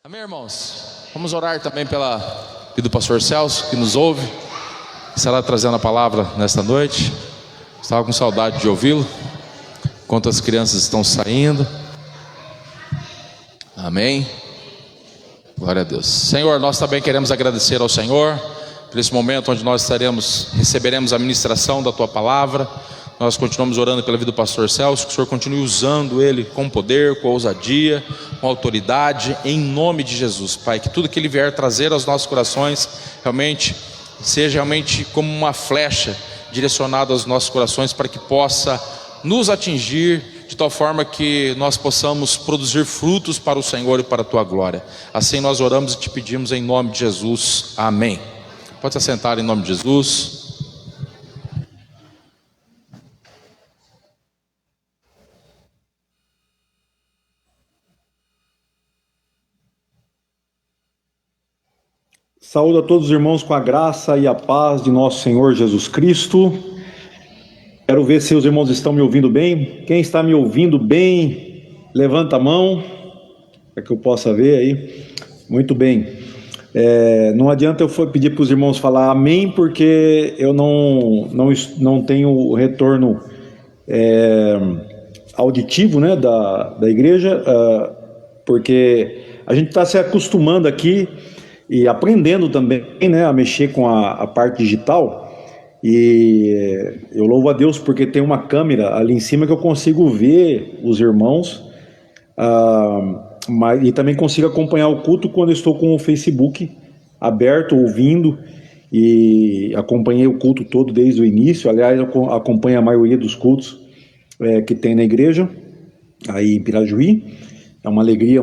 Amém, irmãos? Vamos orar também pela vida do pastor Celso, que nos ouve, estará trazendo a palavra nesta noite. Estava com saudade de ouvi-lo, enquanto as crianças estão saindo. Amém. Glória a Deus. Senhor, nós também queremos agradecer ao Senhor por esse momento onde nós receberemos a ministração da Tua palavra. Nós continuamos orando pela vida do pastor Celso, que o Senhor continue usando ele com poder, com ousadia, com autoridade, em nome de Jesus, Pai. Que tudo que ele vier trazer aos nossos corações seja realmente como uma flecha direcionada aos nossos corações, para que possa nos atingir de tal forma que nós possamos produzir frutos para o Senhor e para a Tua glória. Assim nós oramos e te pedimos em nome de Jesus. Amém. Pode se assentar em nome de Jesus. Saúdo a todos os irmãos com a graça e a paz de nosso Senhor Jesus Cristo. Quero ver se os irmãos estão me ouvindo bem. Quem está me ouvindo bem, levanta a mão, para que eu possa ver aí. Muito bem. Não adianta eu pedir para os irmãos falar amém, porque eu não tenho o retorno auditivo, né, da igreja, porque a gente está se acostumando aqui e aprendendo também, né, a mexer com a parte digital. E eu louvo a Deus porque tem uma câmera ali em cima que eu consigo ver os irmãos, e também consigo acompanhar o culto quando eu estou com o Facebook aberto, ouvindo, e acompanhei o culto todo desde o início. Aliás, eu acompanho a maioria dos cultos que tem na igreja aí em Pirajuí. É uma alegria,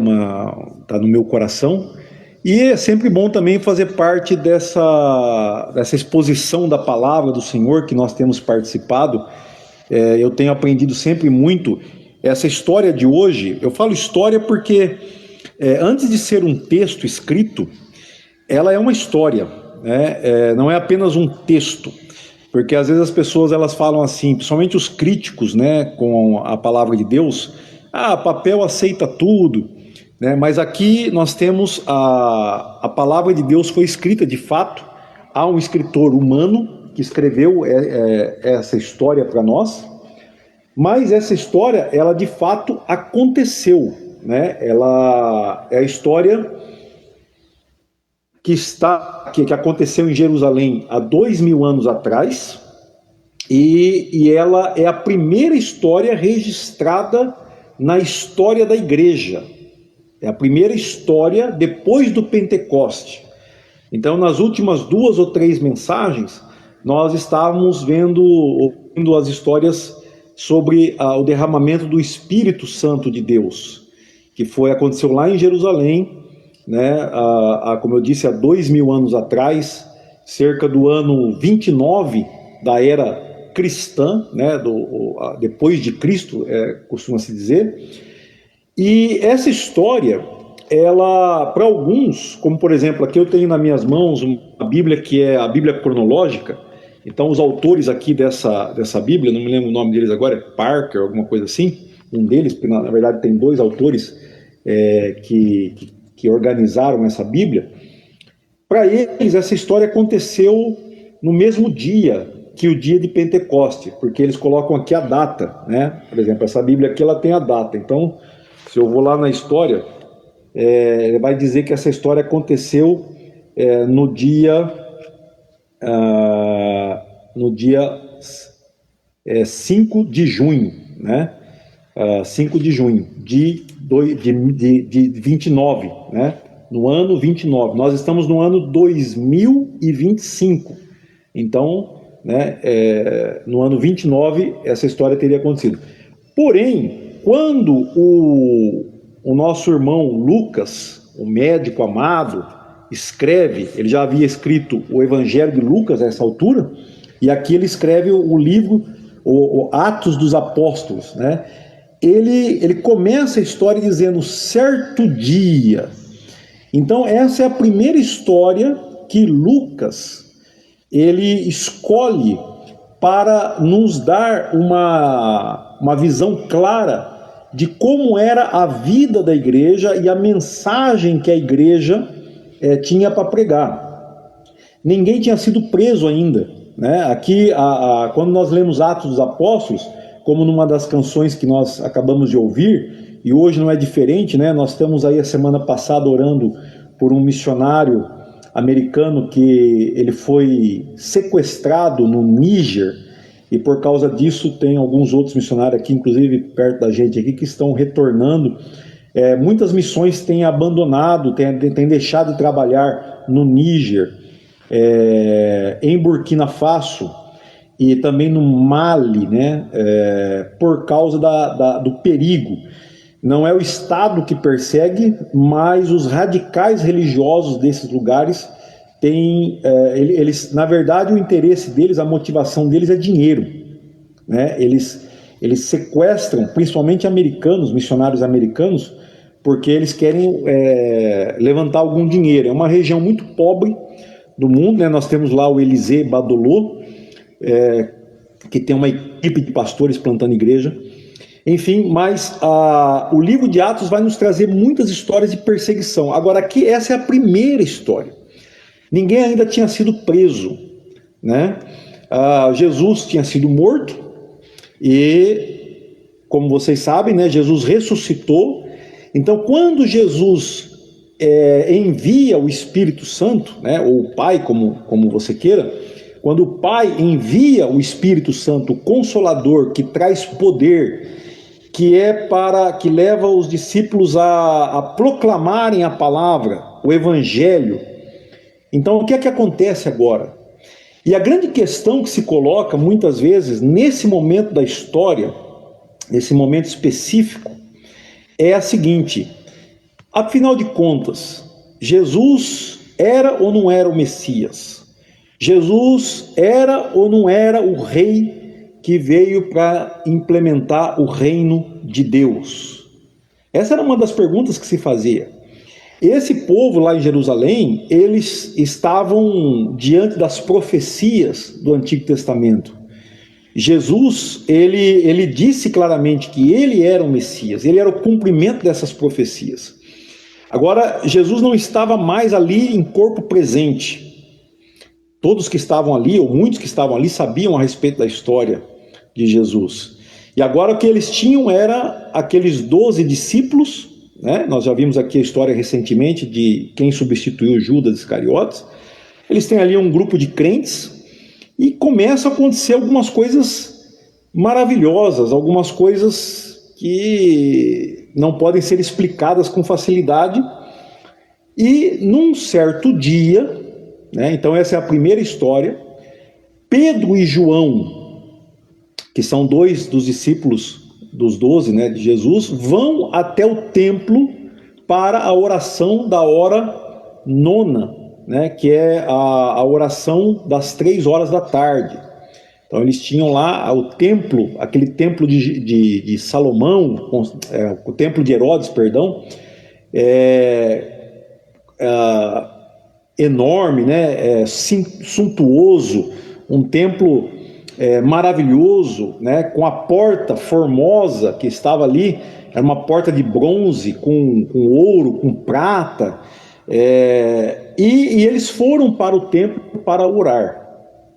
tá no meu coração. E é sempre bom também fazer parte dessa exposição da palavra do Senhor que nós temos participado. Eu tenho aprendido sempre muito. Essa história de hoje, eu falo história porque antes de ser um texto escrito, ela é uma história, né? Não é apenas um texto, porque às vezes as pessoas elas falam assim, principalmente os críticos, né, com a palavra de Deus: papel aceita tudo. Mas aqui nós temos a palavra de Deus foi escrita de fato. Há um escritor humano que escreveu essa história para nós, mas essa história, ela de fato aconteceu, né? Ela é a história que aconteceu em Jerusalém há 2000 anos atrás, e ela é a primeira história registrada na história da igreja. É a primeira história depois do Pentecoste. Então, nas últimas 2 ou 3 mensagens, nós estávamos ouvindo as histórias sobre o derramamento do Espírito Santo de Deus, que aconteceu lá em Jerusalém, né? Como eu disse, há 2000 anos atrás, cerca do ano 29 da era cristã, né? Depois de Cristo, costuma-se dizer. E essa história, ela, para alguns, como por exemplo, aqui eu tenho nas minhas mãos uma Bíblia que é a Bíblia cronológica. Então os autores aqui dessa Bíblia, não me lembro o nome deles agora, é Parker, alguma coisa assim, um deles, porque na verdade tem 2 autores que organizaram essa Bíblia. Para eles, essa história aconteceu no mesmo dia que o dia de Pentecoste, porque eles colocam aqui a data, né? Por exemplo, essa Bíblia aqui, ela tem a data. Então, se eu vou lá na história, ele vai dizer que essa história aconteceu no dia 5 de junho, né? 5 de junho de 29, né? No ano 29. Nós estamos no ano 2025. Então, né, no ano 29, essa história teria acontecido. Porém, quando o nosso irmão Lucas, o médico amado, escreve, ele já havia escrito o Evangelho de Lucas a essa altura, e aqui ele escreve o livro, o Atos dos Apóstolos, né? Ele começa a história dizendo certo dia. Então essa é a primeira história que Lucas ele escolhe para nos dar uma visão clara de como era a vida da igreja e a mensagem que a igreja tinha para pregar. Ninguém tinha sido preso ainda, né? Aqui, quando nós lemos Atos dos Apóstolos, como numa das canções que nós acabamos de ouvir, e hoje não é diferente, né? Nós estamos aí a semana passada orando por um missionário americano que ele foi sequestrado no Níger, e por causa disso tem alguns outros missionários aqui, inclusive perto da gente aqui, que estão retornando. Muitas missões têm abandonado, têm deixado de trabalhar no Níger, em Burkina Faso e também no Mali, né? Por causa do perigo. Não é o Estado que persegue, mas os radicais religiosos desses lugares têm, eles, na verdade, o interesse deles, a motivação deles é dinheiro, né? Eles sequestram, principalmente americanos, missionários americanos, porque eles querem levantar algum dinheiro. É uma região muito pobre do mundo, né? Nós temos lá o Élysée Badolo, que tem uma equipe de pastores plantando igreja. Enfim, mas o livro de Atos vai nos trazer muitas histórias de perseguição. Agora aqui, essa é a primeira história. Ninguém ainda tinha sido preso, né? Jesus tinha sido morto e, como vocês sabem, né, Jesus ressuscitou. Então, quando Jesus envia o Espírito Santo, né, ou o Pai, como você queira, quando o Pai envia o Espírito Santo, o Consolador, que traz poder, que leva os discípulos a proclamarem a palavra, o Evangelho. Então, o que é que acontece agora? E a grande questão que se coloca muitas vezes nesse momento da história, nesse momento específico, é a seguinte: afinal de contas, Jesus era ou não era o Messias? Jesus era ou não era o rei que veio para implementar o reino de Deus? Essa era uma das perguntas que se fazia. Esse povo lá em Jerusalém, eles estavam diante das profecias do Antigo Testamento. Jesus, ele disse claramente que ele era o Messias, ele era o cumprimento dessas profecias. Agora, Jesus não estava mais ali em corpo presente. Todos que estavam ali, ou muitos que estavam ali, sabiam a respeito da história de Jesus. E agora o que eles tinham era aqueles 12 discípulos, né? Nós já vimos aqui a história recentemente de quem substituiu Judas Iscariotes. Eles têm ali um grupo de crentes e começa a acontecer algumas coisas maravilhosas, algumas coisas que não podem ser explicadas com facilidade. E num certo dia, né? Então essa é a primeira história, Pedro e João, que são dois dos discípulos dos 12, né, de Jesus, vão até o templo para a oração da hora nona, né, que é a oração das 3 horas da tarde. Então eles tinham lá o templo, aquele templo de Salomão, o templo de Herodes, perdão, enorme, né, suntuoso, um templo maravilhoso, né, com a porta formosa que estava ali. Era uma porta de bronze com ouro, com prata, e eles foram para o templo para orar,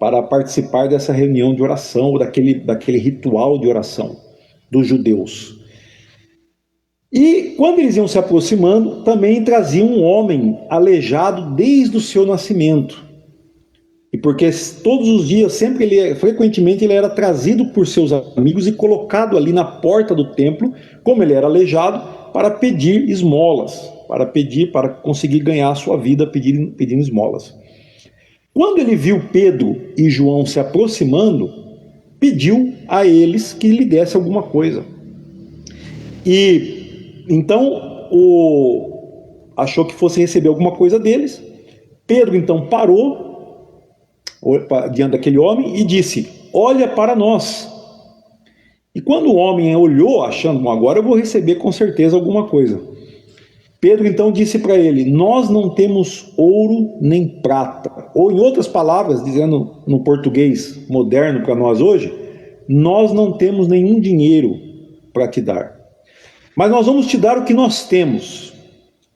para participar dessa reunião de oração, ou daquele ritual de oração dos judeus. E quando eles iam se aproximando, também traziam um homem aleijado desde o seu nascimento. E porque todos os dias, frequentemente ele era trazido por seus amigos e colocado ali na porta do templo, como ele era aleijado, para pedir esmolas, para conseguir ganhar a sua vida pedindo esmolas. Quando ele viu Pedro e João se aproximando, pediu a eles que lhe desse alguma coisa. E então achou que fosse receber alguma coisa deles. Pedro então parou diante daquele homem e disse: olha para nós. E quando o homem olhou, achando, bom, agora eu vou receber com certeza alguma coisa, Pedro então disse para ele: nós não temos ouro nem prata. Ou em outras palavras, dizendo no português moderno para nós hoje, nós não temos nenhum dinheiro para te dar. mas nós vamos te dar o que nós temos.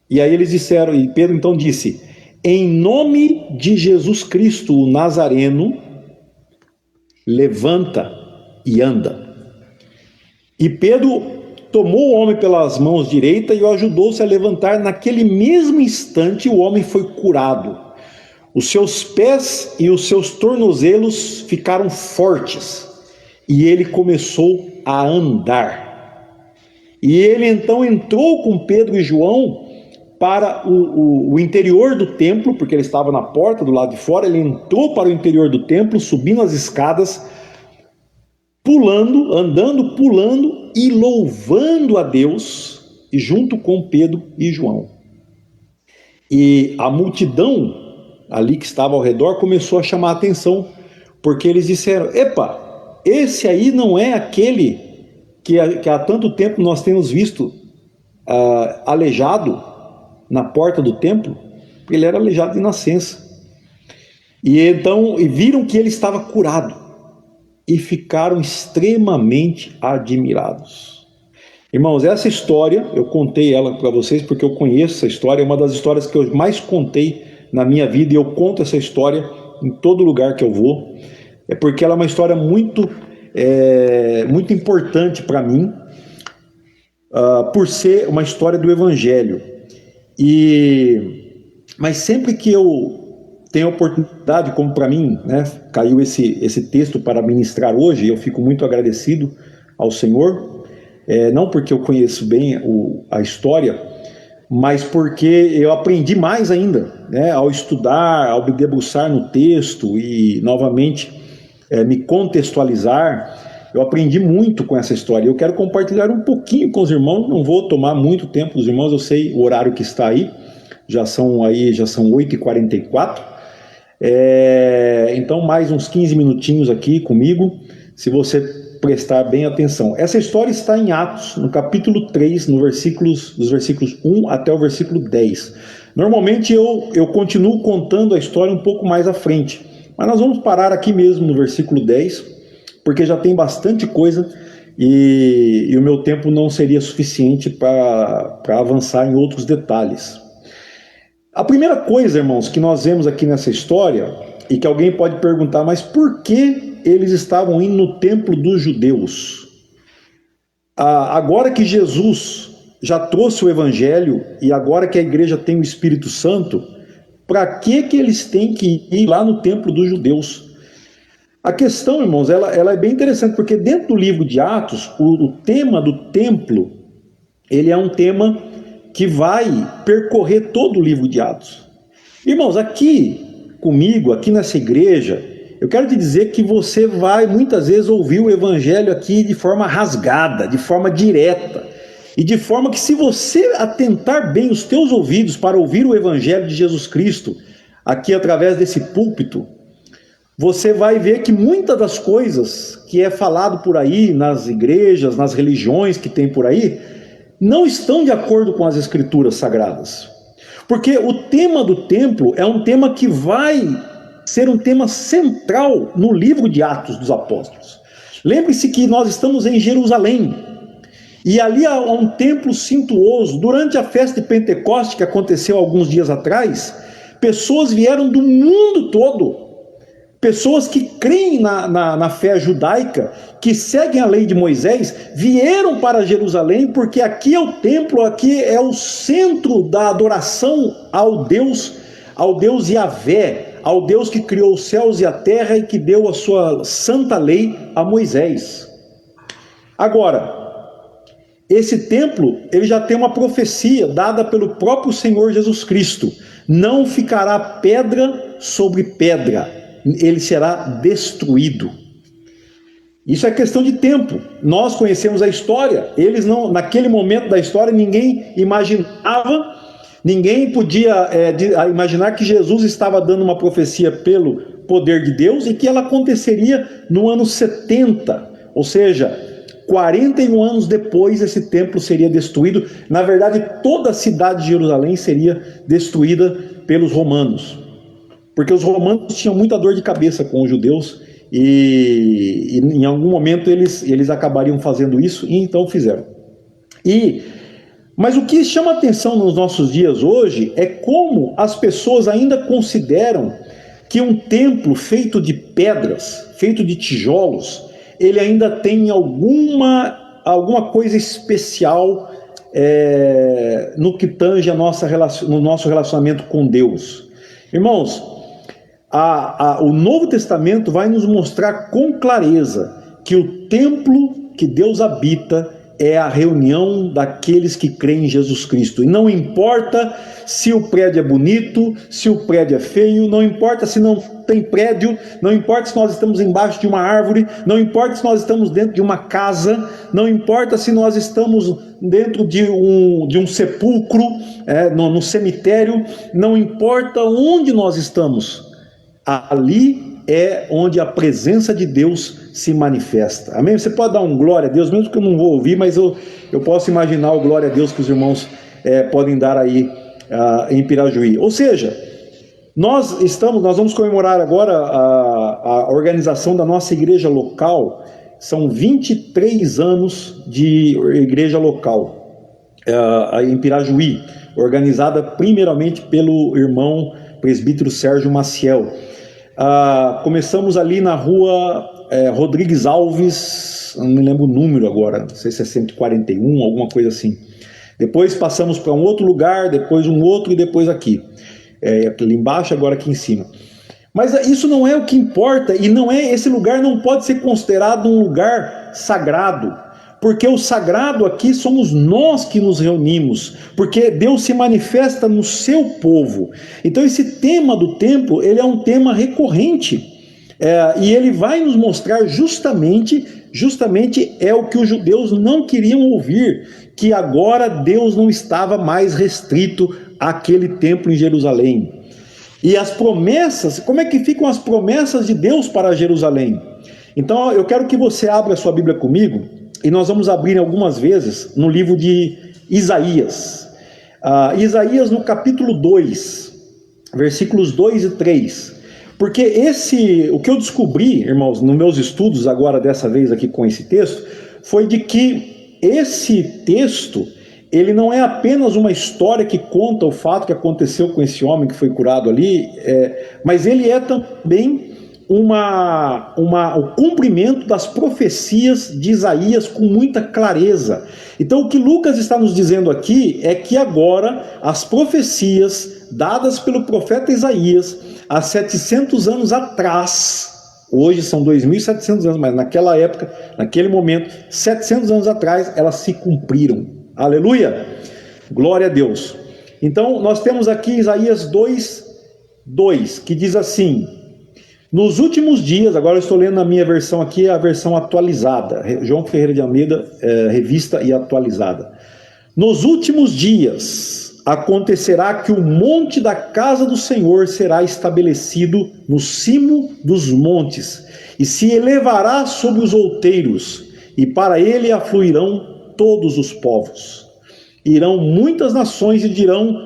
E aí eles disseram, e Pedro então disse: em nome de Jesus Cristo, o Nazareno, levanta e anda. E Pedro tomou o homem pelas mãos direita e o ajudou-se a levantar. Naquele mesmo instante o homem foi curado. Os seus pés e os seus tornozelos ficaram fortes e ele começou a andar. E ele então entrou com Pedro e João para o interior do templo, porque ele estava na porta do lado de fora. Ele entrou para o interior do templo, subindo as escadas, pulando, andando, pulando e louvando a Deus, e junto com Pedro e João. E a multidão ali que estava ao redor começou a chamar a atenção, porque eles disseram: epa, esse aí não é aquele que há tanto tempo nós temos visto aleijado na porta do templo? Ele era aleijado de nascença. E então viram que ele estava curado e ficaram extremamente admirados. Irmãos, essa história, eu contei ela para vocês porque eu conheço essa história, é uma das histórias que eu mais contei na minha vida, e eu conto essa história em todo lugar que eu vou, é porque ela é uma história muito importante para mim, por ser uma história do Evangelho. Mas sempre que eu tenho a oportunidade, como para mim, né, caiu esse texto para ministrar hoje, eu fico muito agradecido ao Senhor, não porque eu conheço bem a história, mas porque eu aprendi mais ainda, né, ao estudar, ao me debruçar no texto e novamente me contextualizar. Eu aprendi muito com essa história. Eu quero compartilhar um pouquinho com os irmãos, não vou tomar muito tempo dos irmãos, eu sei o horário que está aí, já são 8h44, então mais uns 15 minutinhos aqui comigo, se você prestar bem atenção. Essa história está em Atos, no capítulo 3, dos versículos 1 até o versículo 10. Normalmente eu continuo contando a história um pouco mais à frente, mas nós vamos parar aqui mesmo no versículo 10, porque já tem bastante coisa e o meu tempo não seria suficiente para avançar em outros detalhes. A primeira coisa, irmãos, que nós vemos aqui nessa história, e que alguém pode perguntar: mas por que eles estavam indo no templo dos judeus? Agora que Jesus já trouxe o Evangelho, e agora que a igreja tem o Espírito Santo, para que eles têm que ir lá no templo dos judeus? A questão, irmãos, ela é bem interessante, porque dentro do livro de Atos, o tema do templo, ele é um tema que vai percorrer todo o livro de Atos. Irmãos, aqui comigo, aqui nessa igreja, eu quero te dizer que você vai muitas vezes ouvir o Evangelho aqui de forma rasgada, de forma direta, e de forma que, se você atentar bem os teus ouvidos para ouvir o Evangelho de Jesus Cristo, aqui através desse púlpito, você vai ver que muitas das coisas que é falado por aí, nas igrejas, nas religiões que tem por aí, não estão de acordo com as Escrituras Sagradas. Porque o tema do templo é um tema que vai ser um tema central no livro de Atos dos Apóstolos. Lembre-se que nós estamos em Jerusalém, e ali há um templo suntuoso. Durante a festa de Pentecoste, que aconteceu alguns dias atrás, pessoas vieram do mundo todo, pessoas que creem na fé judaica, que seguem a lei de Moisés, vieram para Jerusalém, porque aqui é o templo, aqui é o centro da adoração ao Deus Yahvé, ao Deus que criou os céus e a terra e que deu a sua santa lei a Moisés. Agora, esse templo, ele já tem uma profecia dada pelo próprio Senhor Jesus Cristo: não ficará pedra sobre pedra, ele será destruído. Isso é questão de tempo. Nós conhecemos a história. Eles não, naquele momento da história, ninguém imaginava, ninguém podia imaginar que Jesus estava dando uma profecia pelo poder de Deus e que ela aconteceria no ano 70, ou seja, 41 anos depois esse templo seria destruído. Na verdade, toda a cidade de Jerusalém seria destruída pelos romanos, porque os romanos tinham muita dor de cabeça com os judeus e em algum momento eles acabariam fazendo isso, e então fizeram. Mas o que chama atenção nos nossos dias hoje é como as pessoas ainda consideram que um templo feito de pedras, feito de tijolos, ele ainda tem alguma coisa especial no que tange no nosso relacionamento com Deus. Irmãos, o Novo Testamento vai nos mostrar com clareza que o templo que Deus habita é a reunião daqueles que creem em Jesus Cristo. E não importa se o prédio é bonito, se o prédio é feio, não importa se não tem prédio, não importa se nós estamos embaixo de uma árvore, não importa se nós estamos dentro de uma casa, não importa se nós estamos dentro de um sepulcro, no cemitério, não importa onde nós estamos, ali é onde a presença de Deus se manifesta. Amém? Você pode dar um glória a Deus, mesmo que eu não vou ouvir, mas eu posso imaginar o glória a Deus que os irmãos podem dar aí em Pirajuí. Ou seja, nós vamos comemorar agora a organização da nossa igreja local. São 23 anos de igreja local em Pirajuí, organizada primeiramente pelo irmão presbítero Sérgio Maciel. Começamos ali na rua Rodrigues Alves, não me lembro o número agora, não sei se é 141, alguma coisa assim. Depois passamos para um outro lugar, depois um outro e depois aqui. Ali embaixo, agora aqui em cima. Mas isso não é o que importa, e esse lugar não pode ser considerado um lugar sagrado, porque o sagrado aqui somos nós que nos reunimos, porque Deus se manifesta no seu povo. Então esse tema do templo, ele é um tema recorrente, e ele vai nos mostrar justamente é o que os judeus não queriam ouvir, que agora Deus não estava mais restrito àquele templo em Jerusalém. E as promessas, como é que ficam as promessas de Deus para Jerusalém? Então eu quero que você abra a sua Bíblia comigo, e nós vamos abrir algumas vezes no livro de Isaías. Isaías no capítulo 2, versículos 2 e 3. Porque o que eu descobri, irmãos, nos meus estudos agora dessa vez aqui com esse texto, foi de que esse texto, ele não é apenas uma história que conta o fato que aconteceu com esse homem que foi curado ali, mas ele é também o cumprimento das profecias de Isaías com muita clareza. Então o que Lucas está nos dizendo aqui é que agora as profecias dadas pelo profeta Isaías há 700 anos atrás, hoje são 2.700 anos, mas naquela época, naquele momento, 700 anos atrás, elas se cumpriram. Aleluia! Glória a Deus! Então nós temos aqui Isaías 2, que diz assim: nos últimos dias, agora eu estou lendo na minha versão aqui, a versão atualizada, João Ferreira de Almeida, revista e atualizada. Nos últimos dias acontecerá que o monte da casa do Senhor será estabelecido no cimo dos montes, e se elevará sobre os outeiros, e para ele afluirão todos os povos. Irão muitas nações e dirão: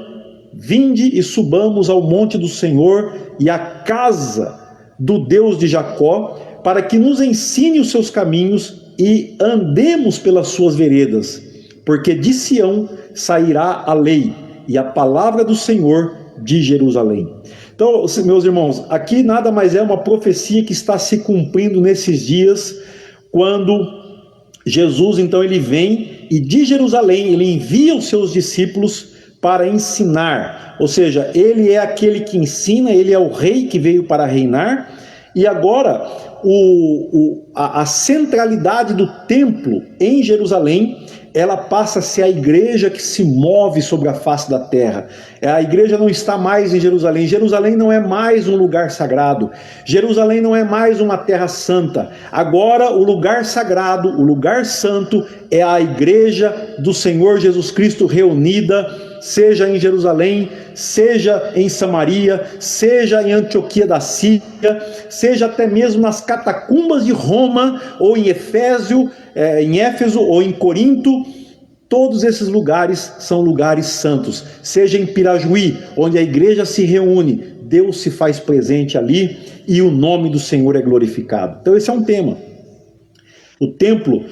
vinde e subamos ao monte do Senhor e à casa do Deus de Jacó, para que nos ensine os seus caminhos e andemos pelas suas veredas, porque de Sião sairá a lei e a palavra do Senhor de Jerusalém. Então, meus irmãos, aqui nada mais é uma profecia que está se cumprindo nesses dias, quando Jesus, então, ele vem e de Jerusalém ele envia os seus discípulos para ensinar, ou seja, ele é aquele que ensina, ele é o rei que veio para reinar, e agora a centralidade do templo em Jerusalém, ela passa a ser a igreja que se move sobre a face da terra. A igreja não está mais em Jerusalém. Jerusalém não é mais um lugar sagrado. Jerusalém não é mais uma terra santa. Agora o lugar sagrado, o lugar santo, é a igreja do Senhor Jesus Cristo reunida, seja em Jerusalém, seja em Samaria, seja em Antioquia da Síria, seja até mesmo nas catacumbas de Roma, ou em Éfeso ou em Corinto. Todos esses lugares são lugares santos. Seja em Pirajuí, onde a igreja se reúne, Deus se faz presente ali e o nome do Senhor é glorificado. Então esse é um tema. O templo,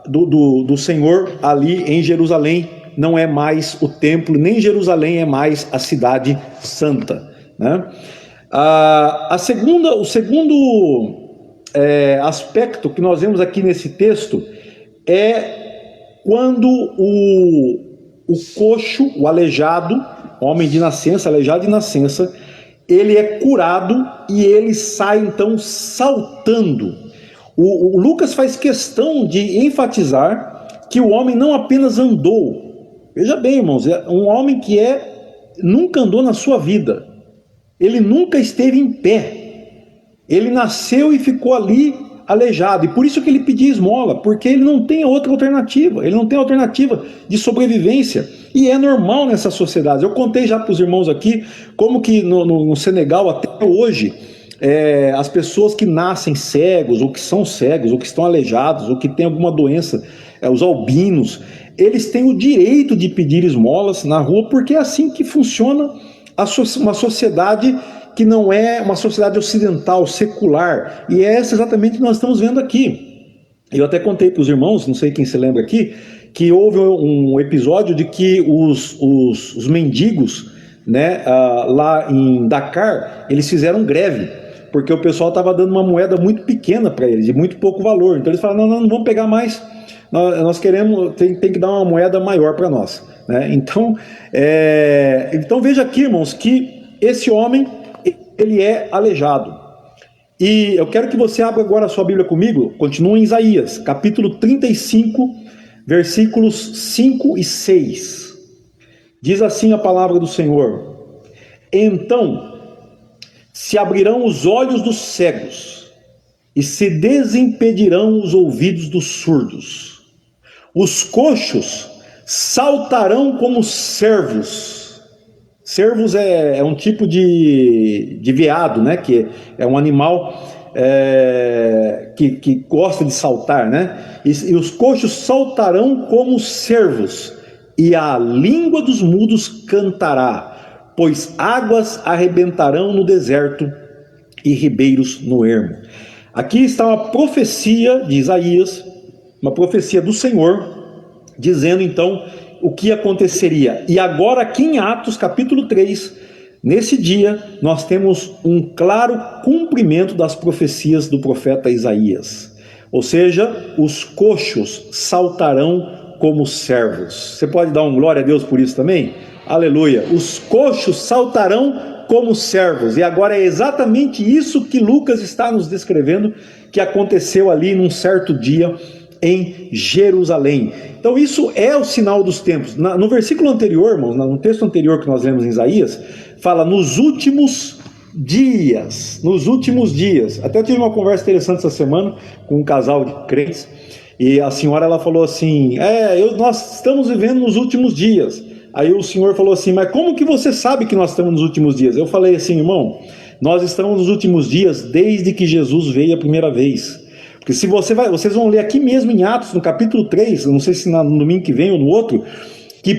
do Senhor ali em Jerusalém não é mais o templo, nem Jerusalém é mais a cidade santa, né? O segundo aspecto que nós vemos aqui nesse texto é quando o coxo, o aleijado, homem de nascença, aleijado de nascença, ele é curado e ele sai então saltando. O Lucas faz questão de enfatizar que o homem não apenas andou. Veja bem, irmãos, é um homem que nunca andou na sua vida. Ele nunca esteve em pé. Ele nasceu e ficou ali aleijado. E por isso que ele pedia esmola, porque ele não tem outra alternativa. Ele não tem alternativa de sobrevivência. E é normal nessa sociedade. Eu contei já para os irmãos aqui como que no Senegal até hoje as pessoas que nascem cegos, ou que são cegos, ou que estão aleijados, ou que têm alguma doença, os albinos, eles têm o direito de pedir esmolas na rua, porque é assim que funciona uma sociedade que não é uma sociedade ocidental, secular, e é essa exatamente que nós estamos vendo aqui. Eu até contei para os irmãos, não sei quem se lembra aqui, que houve um episódio de que os mendigos, né, lá em Dakar, eles fizeram greve, porque o pessoal estava dando uma moeda muito pequena para eles, de muito pouco valor. Então eles falaram, não vamos pegar mais, nós queremos, tem que dar uma moeda maior para nós, né? Então veja aqui, irmãos, que esse homem, ele é aleijado. E eu quero que você abra agora a sua Bíblia comigo, continua em Isaías, capítulo 35, versículos 5 e 6. Diz assim a palavra do Senhor: então se abrirão os olhos dos cegos e se desimpedirão os ouvidos dos surdos. Os coxos saltarão como cervos. Cervos é um tipo de veado, né? Que é um animal que gosta de saltar, né? E os coxos saltarão como cervos, e a língua dos mudos cantará, pois águas arrebentarão no deserto e ribeiros no ermo. Aqui está uma profecia de Isaías, uma profecia do Senhor, dizendo então o que aconteceria. E agora aqui em Atos capítulo 3, nesse dia, nós temos um claro cumprimento das profecias do profeta Isaías. Ou seja, os coxos saltarão como servos. Você pode dar um glória a Deus por isso também? Aleluia! Os coxos saltarão como servos. E agora é exatamente isso que Lucas está nos descrevendo, que aconteceu ali num certo dia em Jerusalém. Então isso é o sinal dos tempos. No versículo anterior, irmãos, no texto anterior que nós lemos em Isaías, fala nos últimos dias. Nos últimos dias. Até tive uma conversa interessante essa semana com um casal de crentes, e a senhora ela falou assim, nós estamos vivendo nos últimos dias. Aí o senhor falou assim, mas como que você sabe que nós estamos nos últimos dias? Eu falei assim, irmão, nós estamos nos últimos dias desde que Jesus veio a primeira vez. Porque se vocês vão ler aqui mesmo em Atos, no capítulo 3, não sei se no domingo que vem ou no outro, que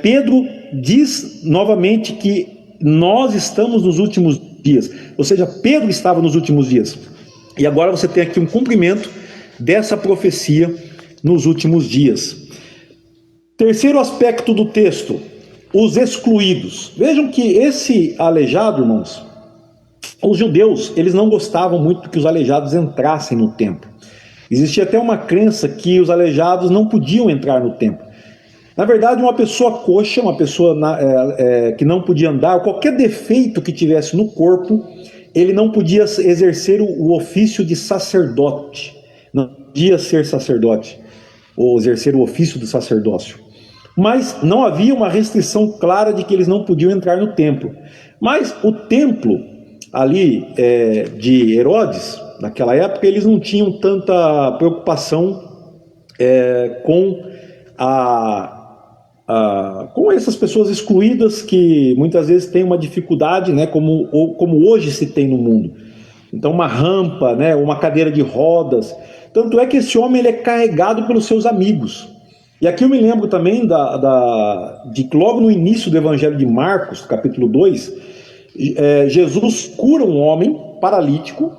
Pedro diz novamente que nós estamos nos últimos dias. Ou seja, Pedro estava nos últimos dias. E agora você tem aqui um cumprimento dessa profecia nos últimos dias. Terceiro aspecto do texto, os excluídos. Vejam que esse aleijado, irmãos, os judeus, eles não gostavam muito que os aleijados entrassem no templo. Existia até uma crença que os aleijados não podiam entrar no templo. Na verdade, uma pessoa coxa, uma pessoa que não podia andar, qualquer defeito que tivesse no corpo, ele não podia exercer o ofício de sacerdote. Não podia ser sacerdote, ou exercer o ofício do sacerdócio. Mas não havia uma restrição clara de que eles não podiam entrar no templo. Mas o templo ali de Herodes, naquela época, eles não tinham tanta preocupação com essas pessoas excluídas, que muitas vezes têm uma dificuldade, né, como hoje se tem no mundo. Então uma rampa, né, uma cadeira de rodas. Tanto é que esse homem ele é carregado pelos seus amigos. E aqui eu me lembro também de logo no início do Evangelho de Marcos, capítulo 2, Jesus cura um homem paralítico,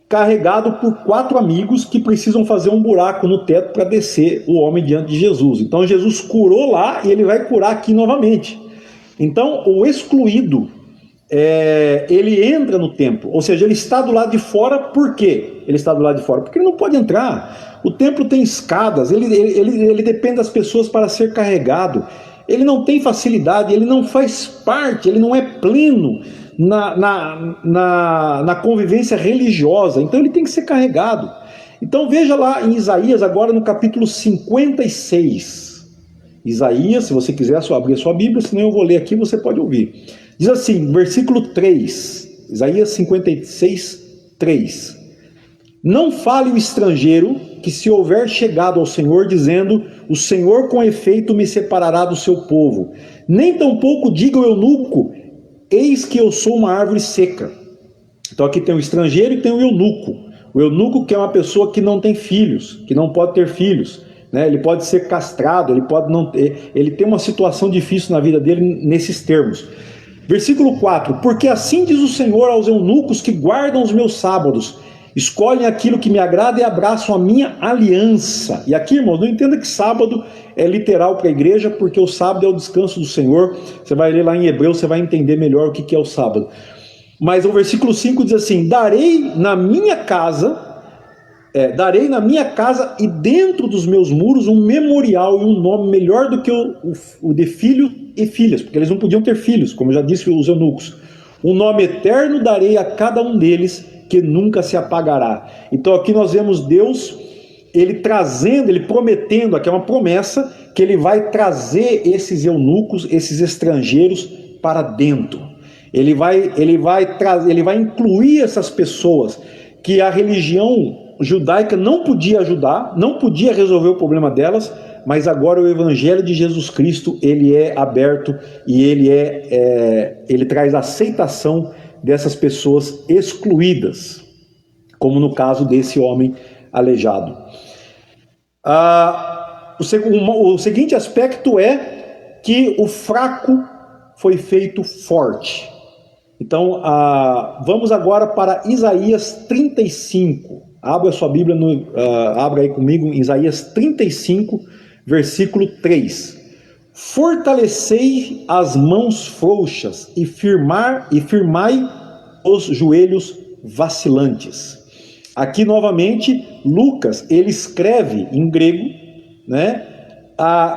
carregado por 4 amigos que precisam fazer um buraco no teto para descer o homem diante de Jesus. Então Jesus curou lá e ele vai curar aqui novamente. Então o excluído, ele entra no templo, ou seja, ele está do lado de fora. Por quê? Ele está do lado de fora porque ele não pode entrar. O templo tem escadas, ele depende das pessoas para ser carregado. Ele não tem facilidade, ele não faz parte, ele não é pleno na convivência religiosa. Então ele tem que ser carregado. Então veja lá em Isaías, agora no capítulo 56. Isaías, se você quiser abrir a sua Bíblia, senão eu vou ler aqui, você pode ouvir. Diz assim, versículo 3, Isaías 56, 3. Não fale o estrangeiro que se houver chegado ao Senhor, dizendo, o Senhor com efeito me separará do seu povo. Nem tampouco diga o eunuco, eis que eu sou uma árvore seca. Então aqui tem o estrangeiro e tem o eunuco. O eunuco que é uma pessoa que não tem filhos, que não pode ter filhos, né? Ele pode ser castrado, ele pode não ter, ele tem uma situação difícil na vida dele nesses termos. Versículo 4, porque assim diz o Senhor aos eunucos que guardam os meus sábados, escolhem aquilo que me agrada e abraçam a minha aliança. E aqui, irmãos, não entenda que sábado é literal para a igreja, porque o sábado é o descanso do Senhor. Você vai ler lá em Hebreus, você vai entender melhor o que é o sábado. Mas o versículo 5 diz assim, darei na minha casa e dentro dos meus muros um memorial e um nome melhor do que o de filho e filhas, porque eles não podiam ter filhos, como já disse os eunucos. Um nome eterno darei a cada um deles, que nunca se apagará. Então aqui nós vemos Deus, ele trazendo, ele prometendo, aqui é uma promessa, que ele vai trazer esses eunucos, esses estrangeiros para dentro. Ele vai incluir essas pessoas que a religião judaica não podia ajudar, não podia resolver o problema delas, mas agora o evangelho de Jesus Cristo, ele é aberto e ele traz aceitação dessas pessoas excluídas, como no caso desse homem aleijado. O seguinte aspecto é que o fraco foi feito forte. Então, vamos agora para Isaías 35. Abra a sua Bíblia, abra aí comigo em Isaías 35, versículo 3. Fortalecei as mãos frouxas e firmai os joelhos vacilantes. Aqui novamente Lucas, ele escreve em grego, né,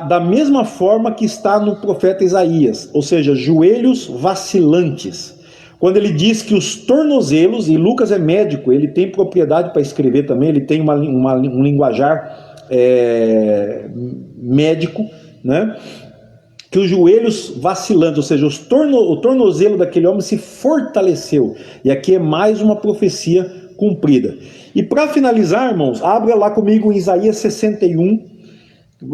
da mesma forma que está no profeta Isaías, ou seja, joelhos vacilantes. Quando ele diz que os tornozelos, e Lucas é médico, ele tem propriedade para escrever também, ele tem um linguajar médico, né? Que os joelhos vacilantes, ou seja, o tornozelo daquele homem se fortaleceu. E aqui é mais uma profecia cumprida. E para finalizar, irmãos, abra lá comigo em Isaías 61.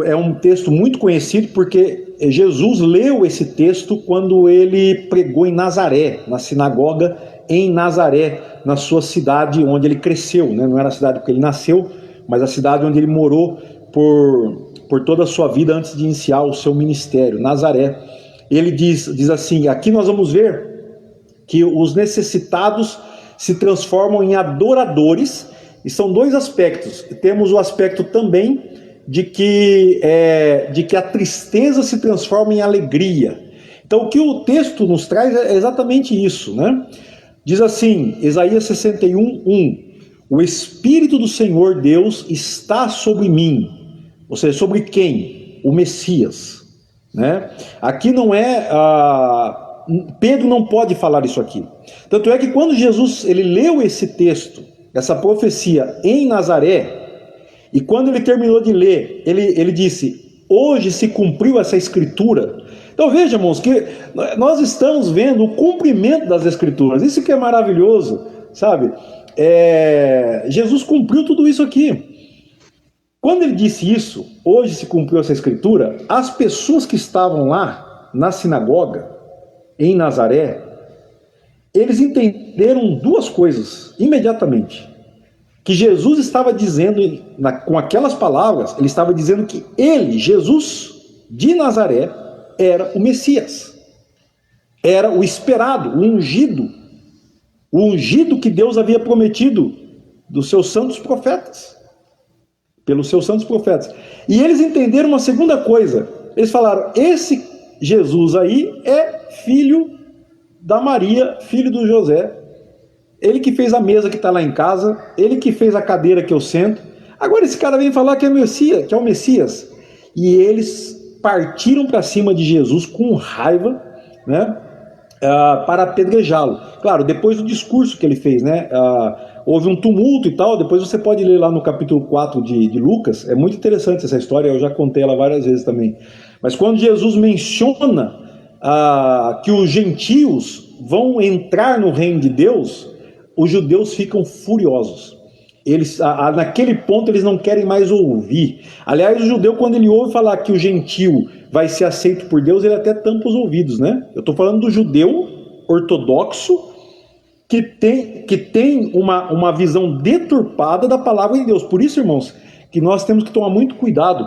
É um texto muito conhecido porque Jesus leu esse texto quando ele pregou em Nazaré, na sinagoga em Nazaré, na sua cidade onde ele cresceu, né? Não era a cidade que ele nasceu, mas a cidade onde ele morou por toda a sua vida antes de iniciar o seu ministério, Nazaré. Ele diz assim, aqui nós vamos ver que os necessitados se transformam em adoradores, e são 2 aspectos. Temos o aspecto também de que a tristeza se transforma em alegria. Então o que o texto nos traz é exatamente isso, né? Diz assim, Isaías 61, 1, o Espírito do Senhor Deus está sobre mim. Ou seja, sobre quem? O Messias, né? Aqui não é... Pedro não pode falar isso aqui. Tanto é que quando Jesus ele leu esse texto, essa profecia em Nazaré, e quando ele terminou de ler, ele disse, hoje se cumpriu essa escritura. Então veja, irmãos, que nós estamos vendo o cumprimento das escrituras. Isso que é maravilhoso, sabe? Jesus cumpriu tudo isso aqui. Quando ele disse isso, hoje se cumpriu essa escritura, as pessoas que estavam lá na sinagoga, em Nazaré, eles entenderam 2 coisas imediatamente. Que Jesus estava dizendo, com aquelas palavras, ele estava dizendo que ele, Jesus de Nazaré, era o Messias. Era o esperado, o ungido que Deus havia prometido dos seus santos profetas. Pelos seus santos profetas. E eles entenderam uma segunda coisa. Eles falaram, esse Jesus aí é filho da Maria, filho do José. Ele que fez a mesa que está lá em casa, ele que fez a cadeira que eu sento. Agora esse cara vem falar que é Messias, que é o Messias. E eles partiram para cima de Jesus com raiva, né, para apedrejá-lo. Claro, depois do discurso que ele fez, né, houve um tumulto e tal. Depois você pode ler lá no capítulo 4 de Lucas. É muito interessante essa história, eu já contei ela várias vezes também. Mas quando Jesus menciona que os gentios vão entrar no reino de Deus, os judeus ficam furiosos. Eles, naquele ponto eles não querem mais ouvir. Aliás, o judeu, quando ele ouve falar que o gentio vai ser aceito por Deus, ele até tampa os ouvidos, né? Eu estou falando do judeu ortodoxo que tem uma visão deturpada da palavra de Deus. Por isso, irmãos, que nós temos que tomar muito cuidado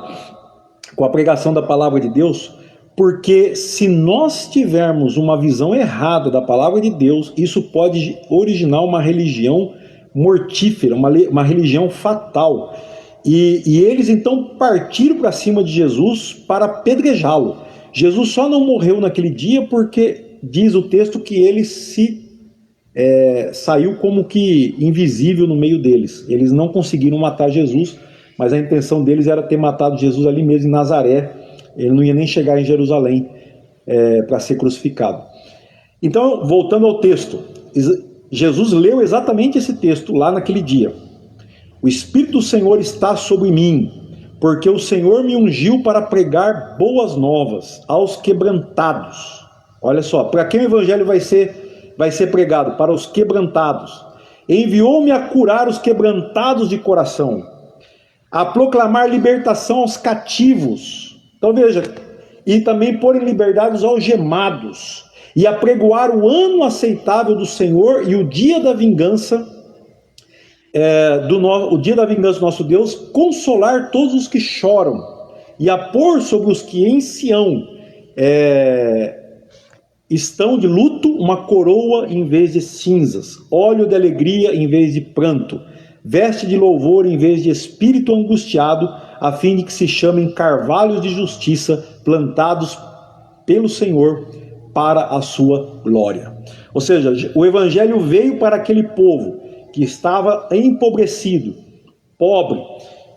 com a pregação da palavra de Deus, porque se nós tivermos uma visão errada da palavra de Deus, isso pode originar uma religião mortífera, uma religião fatal. E eles então partiram para cima de Jesus para apedrejá-lo. Jesus só não morreu naquele dia porque diz o texto que ele saiu como que invisível no meio deles. Eles não conseguiram matar Jesus, mas a intenção deles era ter matado Jesus ali mesmo em Nazaré. Ele não ia nem chegar em Jerusalém para ser crucificado. Então, voltando ao texto, Jesus leu exatamente esse texto lá naquele dia. O Espírito do Senhor está sobre mim, porque o Senhor me ungiu para pregar boas novas aos quebrantados. Olha só, para quem o evangelho vai ser pregado? Para os quebrantados. Enviou-me a curar os quebrantados de coração, a proclamar libertação aos cativos. Então veja, e também pôr em liberdade os algemados, e apregoar o ano aceitável do Senhor e o dia da vingança o dia da vingança do nosso Deus, consolar todos os que choram, e a pôr sobre os que em Sião estão de luto uma coroa em vez de cinzas, óleo de alegria em vez de pranto, veste de louvor em vez de espírito angustiado, a fim de que se chamem carvalhos de justiça, plantados pelo Senhor para a sua glória. Ou seja, o evangelho veio para aquele povo que estava empobrecido, pobre,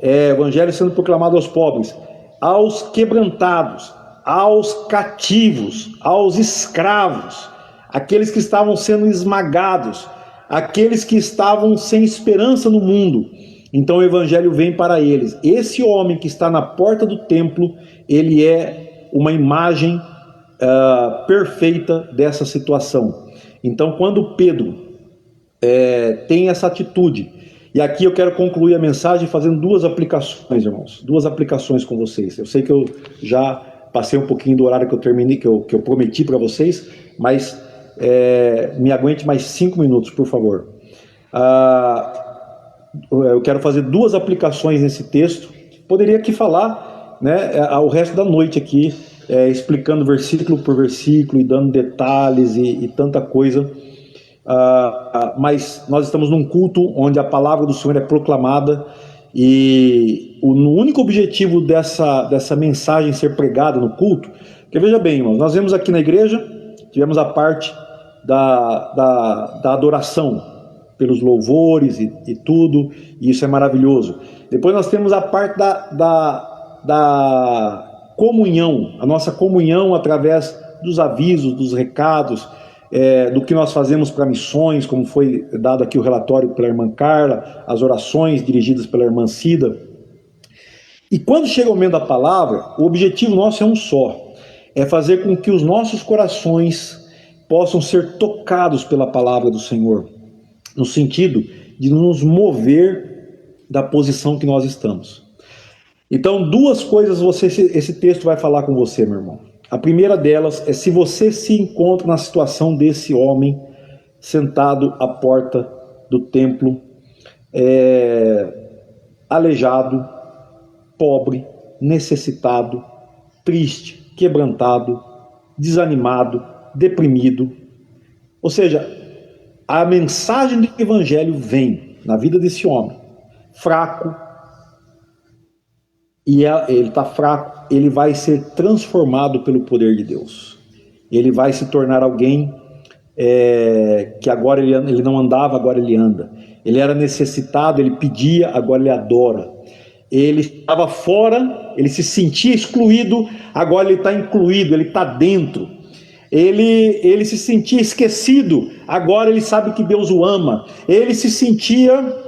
evangelho sendo proclamado aos pobres, aos quebrantados, aos cativos, aos escravos, aqueles que estavam sendo esmagados, aqueles que estavam sem esperança no mundo. Então o evangelho vem para eles. Esse homem que está na porta do templo, ele é uma imagem perfeita dessa situação. Então quando Pedro tem essa atitude, e aqui eu quero concluir a mensagem fazendo duas aplicações, irmãos, duas aplicações com vocês. Eu sei que eu já passei um pouquinho do horário que eu terminei, que eu prometi para vocês, mas me aguente mais 5 minutos, por favor. Eu quero fazer duas aplicações nesse texto. Poderia aqui falar, né, ao resto da noite aqui, explicando versículo por versículo e dando detalhes e tanta coisa. Mas nós estamos num culto onde a palavra do Senhor é proclamada, e o único objetivo dessa mensagem ser pregada no culto, porque veja bem, irmãos, nós vemos aqui na igreja, tivemos a parte da adoração pelos louvores e tudo, e isso é maravilhoso. Depois nós temos a parte da comunhão, a nossa comunhão através dos avisos, dos recados, do que nós fazemos para missões, como foi dado aqui o relatório pela irmã Carla, as orações dirigidas pela irmã Cida. E quando chega o momento da palavra, o objetivo nosso é um só, é fazer com que os nossos corações possam ser tocados pela palavra do Senhor, no sentido de nos mover da posição que nós estamos. Então, duas coisas esse texto vai falar com você, meu irmão. A primeira delas é se você se encontra na situação desse homem sentado à porta do templo, aleijado, pobre, necessitado, triste, quebrantado, desanimado, deprimido. Ou seja, a mensagem do evangelho vem. na vida desse homem, fraco, e ele está fraco, ele vai ser transformado pelo poder de Deus. Ele vai se tornar alguém que agora ele não andava, agora ele anda. Ele era necessitado, ele pedia, agora ele adora. Ele estava fora, ele se sentia excluído, agora ele está incluído, ele está dentro. Ele se sentia esquecido, agora ele sabe que Deus o ama. Ele se sentia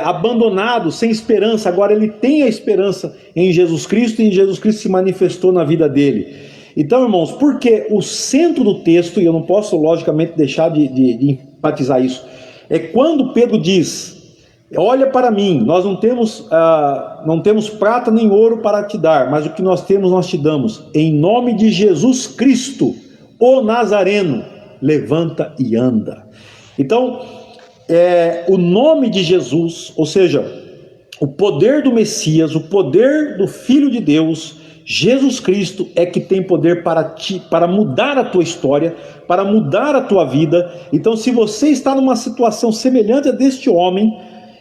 abandonado, sem esperança, agora ele tem a esperança em Jesus Cristo, e Jesus Cristo se manifestou na vida dele. Então, irmãos, porque o centro do texto, e eu não posso logicamente deixar de enfatizar isso, é quando Pedro diz: olha para mim, nós não temos prata nem ouro para te dar, mas o que nós temos nós te damos. Em nome de Jesus Cristo, o Nazareno, levanta e anda. Então, o nome de Jesus, ou seja, o poder do Messias, o poder do Filho de Deus, Jesus Cristo, é que tem poder para mudar a tua história, para mudar a tua vida. Então, se você está numa situação semelhante a deste homem,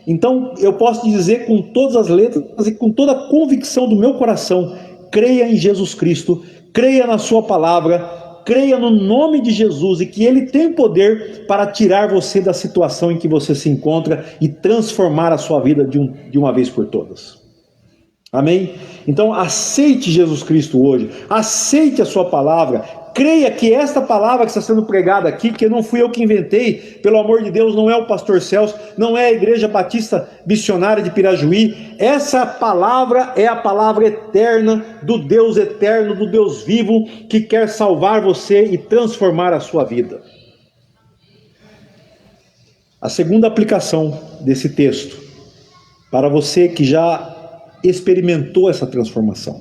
então eu posso te dizer com todas as letras e com toda a convicção do meu coração: creia em Jesus Cristo, creia na sua palavra, creia no nome de Jesus, e que Ele tem poder para tirar você da situação em que você se encontra e transformar a sua vida de uma vez por todas. Amém? Então aceite Jesus Cristo hoje, aceite a sua palavra, creia que esta palavra que está sendo pregada aqui, que não fui eu que inventei, pelo amor de Deus, não é o pastor Celso, não é a Igreja Batista Missionária de Pirajuí, essa palavra é a palavra eterna do Deus eterno, do Deus vivo, que quer salvar você e transformar a sua vida. A segunda aplicação desse texto, para você que já experimentou essa transformação,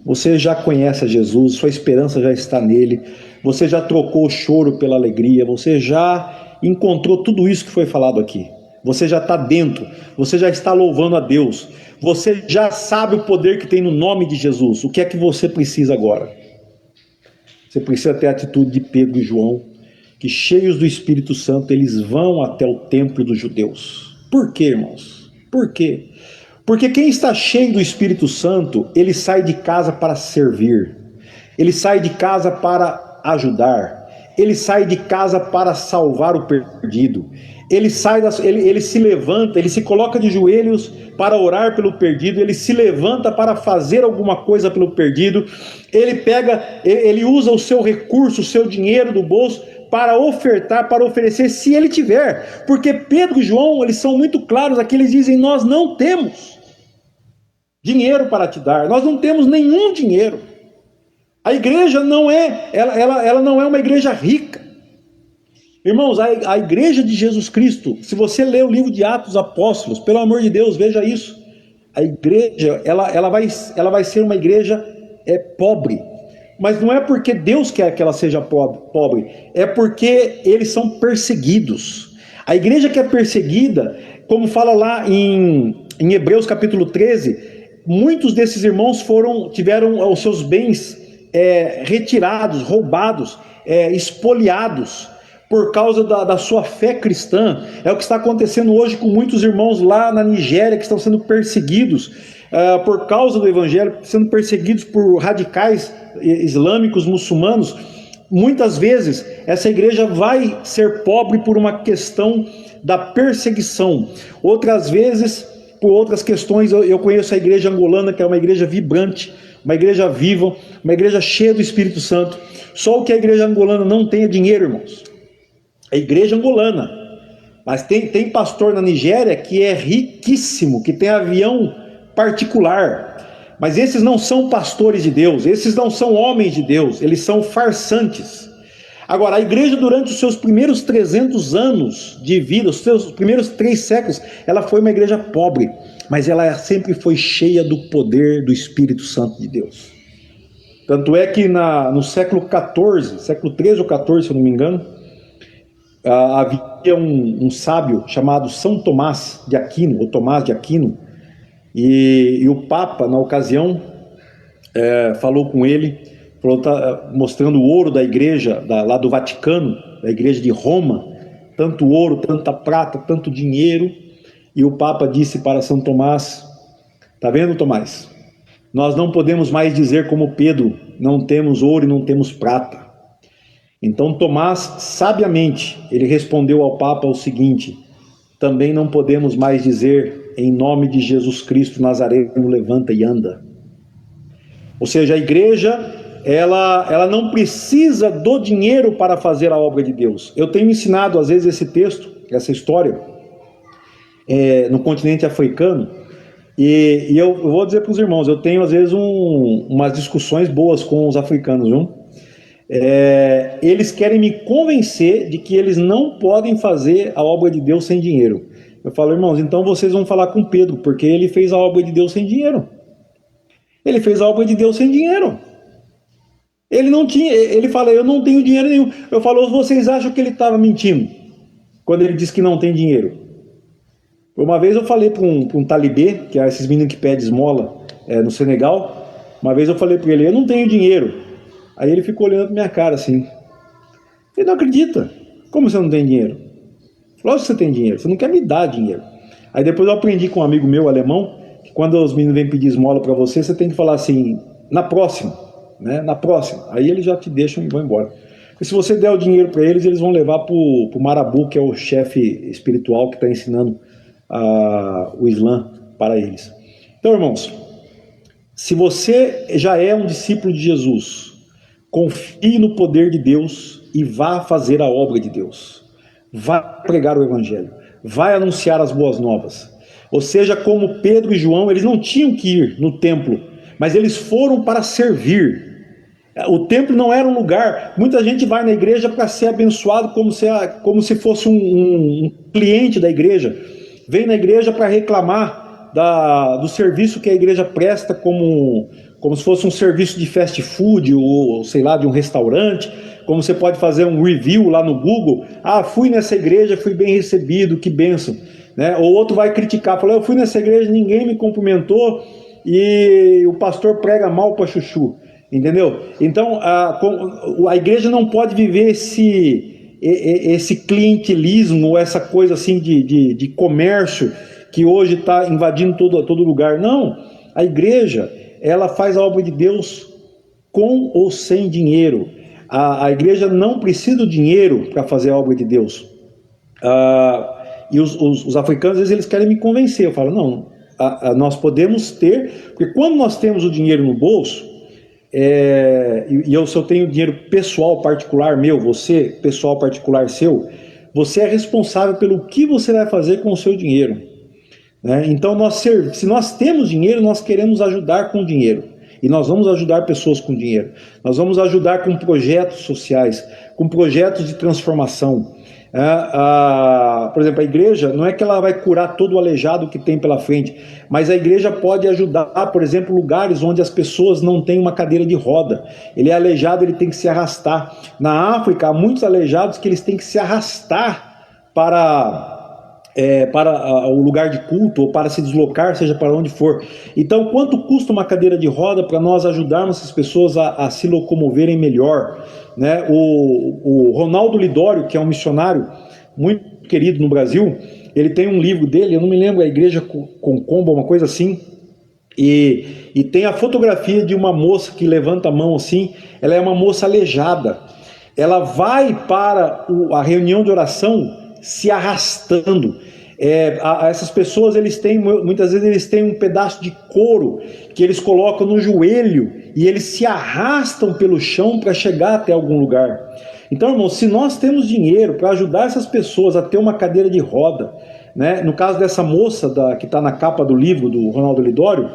você já conhece a Jesus, sua esperança já está nele, você já trocou o choro pela alegria, você já encontrou tudo isso que foi falado aqui, você já está dentro, você já está louvando a Deus, você já sabe o poder que tem no nome de Jesus. O que é que você precisa agora? Você precisa ter a atitude de Pedro e João, que cheios do Espírito Santo, eles vão até o templo dos judeus. Por quê, irmãos? Por quê? Porque quem está cheio do Espírito Santo, ele sai de casa para servir, ele sai de casa para ajudar, ele sai de casa para salvar o perdido, ele se levanta, ele se coloca de joelhos para orar pelo perdido, ele se levanta para fazer alguma coisa pelo perdido, ele usa o seu recurso, o seu dinheiro do bolso para ofertar, para oferecer, se ele tiver. Porque Pedro e João, eles são muito claros aqui, eles dizem: nós não temos dinheiro para te dar, nós não temos nenhum dinheiro. A igreja não é, ela não é uma igreja rica. Irmãos, a igreja de Jesus Cristo, se você ler o livro de Atos dos Apóstolos, pelo amor de Deus, veja isso. A igreja, ela vai ser uma igreja pobre. Mas não é porque Deus quer que ela seja pobre, é porque eles são perseguidos. A igreja que é perseguida, como fala lá em Hebreus capítulo 13, muitos desses irmãos tiveram os seus bens retirados, roubados, espoliados, por causa da sua fé cristã. É o que está acontecendo hoje com muitos irmãos lá na Nigéria, que estão sendo perseguidos por causa do evangelho, sendo perseguidos por radicais islâmicos, muçulmanos. Muitas vezes essa igreja vai ser pobre por uma questão da perseguição, outras vezes por outras questões. Eu conheço a igreja angolana, que é uma igreja vibrante, uma igreja viva, uma igreja cheia do Espírito Santo. Só o que a igreja angolana não tem é dinheiro, irmãos. A igreja angolana. Mas tem pastor na Nigéria que é riquíssimo, que tem avião particular. Mas esses não são pastores de Deus, esses não são homens de Deus, eles são farsantes. Agora, a igreja, durante os seus primeiros 300 anos de vida, os seus primeiros 3 séculos, ela foi uma igreja pobre, mas ela sempre foi cheia do poder do Espírito Santo de Deus. Tanto é que no século XIV, século XIII ou XIV, se eu não me engano, havia um sábio chamado São Tomás de Aquino, ou Tomás de Aquino, e o Papa, na ocasião, falou com ele, mostrando o ouro da igreja, lá do Vaticano, da igreja de Roma, tanto ouro, tanta prata, tanto dinheiro. E o Papa disse para São Tomás: tá vendo, Tomás? Nós não podemos mais dizer como Pedro, não temos ouro e não temos prata. Então Tomás, sabiamente, ele respondeu ao Papa o seguinte: também não podemos mais dizer em nome de Jesus Cristo Nazareno, levanta e anda. Ou seja, a igreja, ela não precisa do dinheiro para fazer a obra de Deus. Eu tenho ensinado às vezes esse texto, essa história, no continente africano, e eu vou dizer para os irmãos, eu tenho às vezes umas discussões boas com os africanos, viu? Eles querem me convencer de que eles não podem fazer a obra de Deus sem dinheiro. Eu falo: irmãos, então vocês vão falar com Pedro, porque ele fez a obra de Deus sem dinheiro. Ele fez a obra de Deus sem dinheiro. Ele fala: eu não tenho dinheiro nenhum. Eu falo: vocês acham que ele estava mentindo quando ele disse que não tem dinheiro? Uma vez eu falei para um talibê, que é esses meninos que pedem esmola no Senegal. Uma vez eu falei para ele: eu não tenho dinheiro. Aí ele ficou olhando para minha cara assim: ele não acredita. Como você não tem dinheiro? Lógico que você tem dinheiro, você não quer me dar dinheiro. Aí depois eu aprendi com um amigo meu alemão que quando os meninos vêm pedir esmola para você, você tem que falar assim: na próxima, né? Na próxima. Aí eles já te deixam e vão embora. Porque se você der o dinheiro para eles, eles vão levar para o Marabu, que é o chefe espiritual que está ensinando o Islã para eles. Então, irmãos, se você já é um discípulo de Jesus, confie no poder de Deus e vá fazer a obra de Deus. Vá pregar o evangelho, vai anunciar as boas novas. Ou seja, como Pedro e João, eles não tinham que ir no templo, mas eles foram para servir. O templo não era um lugar. Muita gente vai na igreja para ser abençoado como se fosse um cliente da igreja. Vem na igreja para reclamar do serviço que a igreja presta, como se fosse um serviço de fast food, ou sei lá, de um restaurante. Como você pode fazer um review lá no Google: fui nessa igreja, fui bem recebido, que bênção, né? Ou outro vai criticar, fala: eu fui nessa igreja, ninguém me cumprimentou e o pastor prega mal para chuchu, entendeu? Então a igreja não pode viver esse clientelismo, ou essa coisa assim de comércio que hoje está invadindo todo lugar. Não, a igreja, ela faz a obra de Deus com ou sem dinheiro. A igreja não precisa do dinheiro para fazer a obra de Deus. E os africanos, às vezes, eles querem me convencer. Eu falo: não, nós podemos ter, porque quando nós temos o dinheiro no bolso, se eu tenho dinheiro pessoal particular meu, você, pessoal particular seu, você é responsável pelo que você vai fazer com o seu dinheiro, né? Então, se nós temos dinheiro, nós queremos ajudar com dinheiro. E nós vamos ajudar pessoas com dinheiro. Nós vamos ajudar com projetos sociais, com projetos de transformação. Por exemplo, a igreja, não é que ela vai curar todo o aleijado que tem pela frente, mas a igreja pode ajudar, por exemplo, lugares onde as pessoas não têm uma cadeira de roda. Ele é aleijado, ele tem que se arrastar. Na África, há muitos aleijados que eles têm que se arrastar para o lugar de culto, ou para se deslocar, seja para onde for. Então, quanto custa uma cadeira de roda para nós ajudarmos essas pessoas a se locomoverem melhor, né? O Ronaldo Lidório, que é um missionário muito querido no Brasil, ele tem um livro dele, eu não me lembro, a Igreja com Combo, uma coisa assim, e tem a fotografia de uma moça que levanta a mão assim. Ela é uma moça aleijada, ela vai para a reunião de oração se arrastando. Essas pessoas, muitas vezes eles têm um pedaço de couro que eles colocam no joelho e eles se arrastam pelo chão para chegar até algum lugar. Então, irmão, se nós temos dinheiro para ajudar essas pessoas a ter uma cadeira de roda, né? No caso dessa moça que está na capa do livro do Ronaldo Lidório,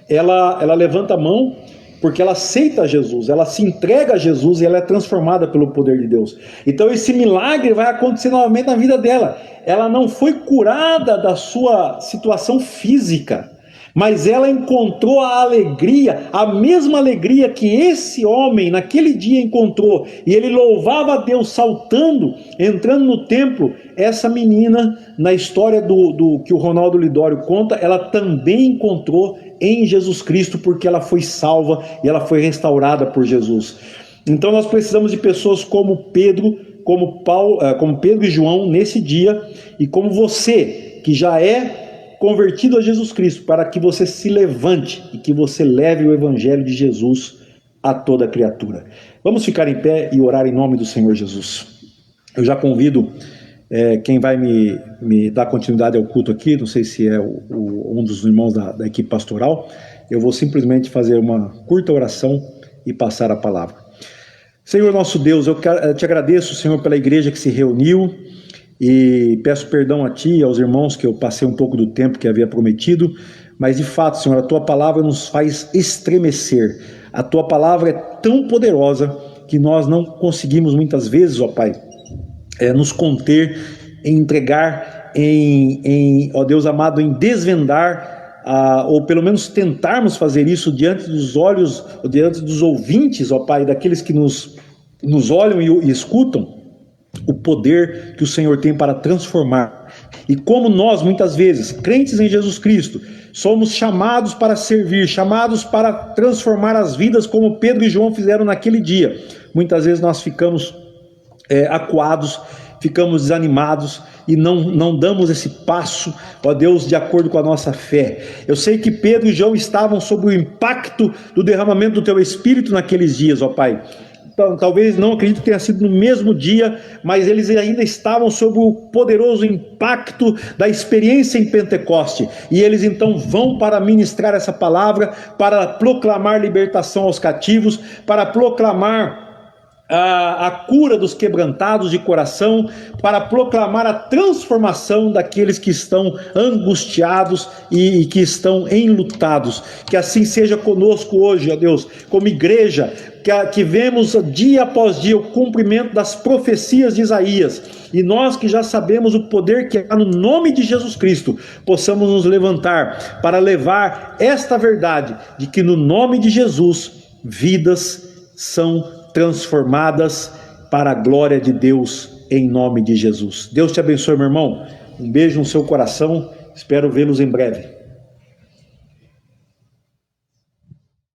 ela levanta a mão porque ela aceita Jesus, ela se entrega a Jesus e ela é transformada pelo poder de Deus. Então esse milagre vai acontecer novamente na vida dela. Ela não foi curada da sua situação física, mas ela encontrou a alegria, a mesma alegria que esse homem naquele dia encontrou, e ele louvava a Deus saltando, entrando no templo. Essa menina, na história do que o Ronaldo Lidório conta, ela também encontrou em Jesus Cristo, porque ela foi salva e ela foi restaurada por Jesus. Então nós precisamos de pessoas como Pedro, como Pedro e João nesse dia, e como você, que já é convertido a Jesus Cristo, para que você se levante e que você leve o Evangelho de Jesus a toda criatura. Vamos ficar em pé e orar em nome do Senhor Jesus. Eu já convido quem vai me dar continuidade ao culto aqui, não sei se é um dos irmãos da equipe pastoral. Eu vou simplesmente fazer uma curta oração e passar a palavra. Senhor nosso Deus, eu te agradeço, Senhor, pela igreja que se reuniu, e peço perdão a Ti e aos irmãos que eu passei um pouco do tempo que havia prometido, mas de fato, Senhor, a Tua palavra nos faz estremecer. A Tua palavra é tão poderosa que nós não conseguimos muitas vezes, ó Pai, nos conter em entregar, ó Deus amado, em desvendar, ou pelo menos tentarmos fazer isso diante dos olhos, diante dos ouvintes, ó Pai, daqueles que nos olham e escutam, o poder que o Senhor tem para transformar. E como nós, muitas vezes, crentes em Jesus Cristo, somos chamados para servir, chamados para transformar as vidas, como Pedro e João fizeram naquele dia, muitas vezes nós ficamos acuados, ficamos desanimados e não damos esse passo, ó Deus, de acordo com a nossa fé. Eu sei que Pedro e João estavam sob o impacto do derramamento do Teu Espírito naqueles dias, ó Pai. Talvez, não acredito que tenha sido no mesmo dia, mas eles ainda estavam sob o poderoso impacto da experiência em Pentecoste, e eles então vão para ministrar essa palavra, para proclamar libertação aos cativos, para proclamar a cura dos quebrantados de coração, para proclamar a transformação daqueles que estão angustiados e que estão enlutados. Que assim seja conosco hoje, ó Deus, como igreja, que vemos dia após dia o cumprimento das profecias de Isaías, e nós que já sabemos o poder que há no nome de Jesus Cristo, possamos nos levantar para levar esta verdade, de que no nome de Jesus, vidas são transformadas para a glória de Deus, em nome de Jesus. Deus te abençoe, meu irmão. Um beijo no seu coração. Espero vê-los em breve.